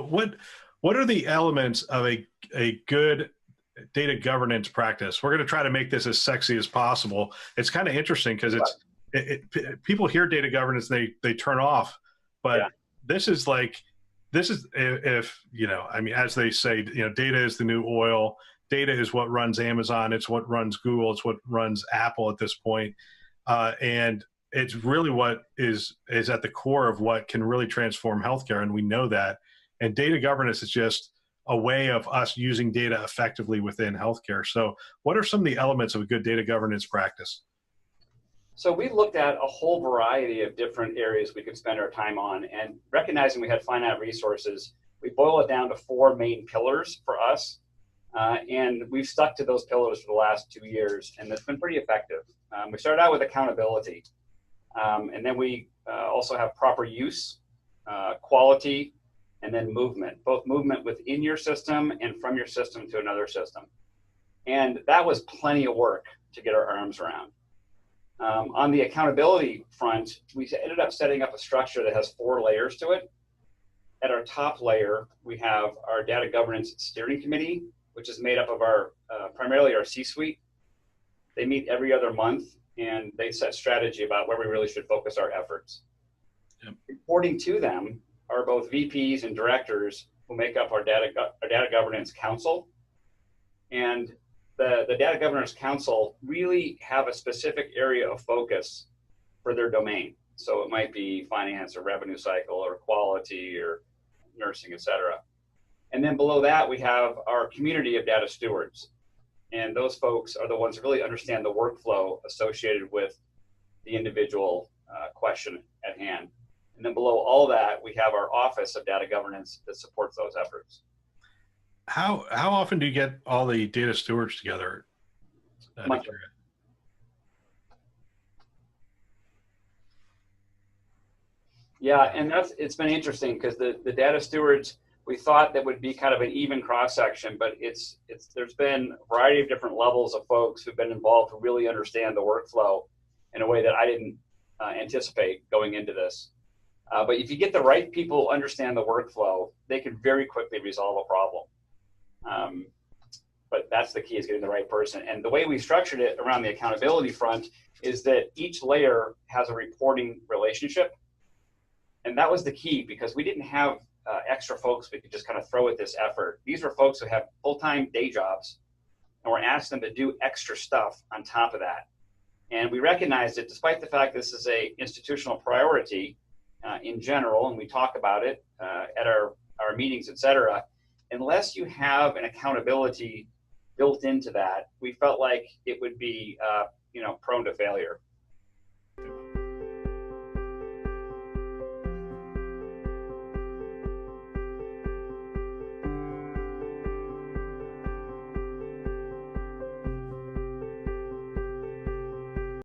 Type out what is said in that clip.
what are the elements of a good data governance practice? We're going to try to make this as sexy as possible. It's kind of interesting because people hear data governance and they turn off, but Yeah. this is like this is if I mean, as they say, data is the new oil. Data is what runs Amazon. It's what runs Google. It's what runs Apple at this point. And it's really what is at the core of what can really transform healthcare, and we know that. And data governance is just a way of us using data effectively within healthcare. So, what are some of the elements of a good data governance practice? So we looked at a whole variety of different areas we could spend our time on, and recognizing we had finite resources, we boiled it down to four main pillars for us. And we've stuck to those pillars for the last 2 years, and it's been pretty effective. We started out with accountability, and then we also have proper use, quality, and then movement, both movement within your system and from your system to another system. And that was plenty of work to get our arms around. On the accountability front, we ended up setting up a structure that has 4 layers to it. At our top layer, we have our data governance steering committee, which is made up of our primarily our C-suite. They meet every other month, and they set strategy about where we really should focus our efforts. Yep. Reporting to them are both VPs and directors who make up our data governance council. And the data governance council really have a specific area of focus for their domain. So it might be finance or revenue cycle or quality or nursing, et cetera. And then below that, we have our community of data stewards. And those folks are the ones that really understand the workflow associated with the individual question at hand. And then below all that, we have our office of data governance that supports those efforts. How often do you get all the data stewards together? Monthly. Yeah, and it's been interesting because the data stewards, we thought that would be kind of an even cross section, but there's been a variety of different levels of folks who've been involved who really understand the workflow in a way that I didn't anticipate going into this. But if you get the right people who understand the workflow, they can very quickly resolve a problem. But that's the key, is getting the right person. And the way we structured it around the accountability front is that each layer has a reporting relationship. And that was the key, because we didn't have extra folks we could just kind of throw at this effort. These were folks who have full-time day jobs, and we're asking them to do extra stuff on top of that. And we recognized that despite the fact this is a institutional priority in general, and we talk about it at our meetings, et cetera, unless you have an accountability built into that, we felt like it would be prone to failure.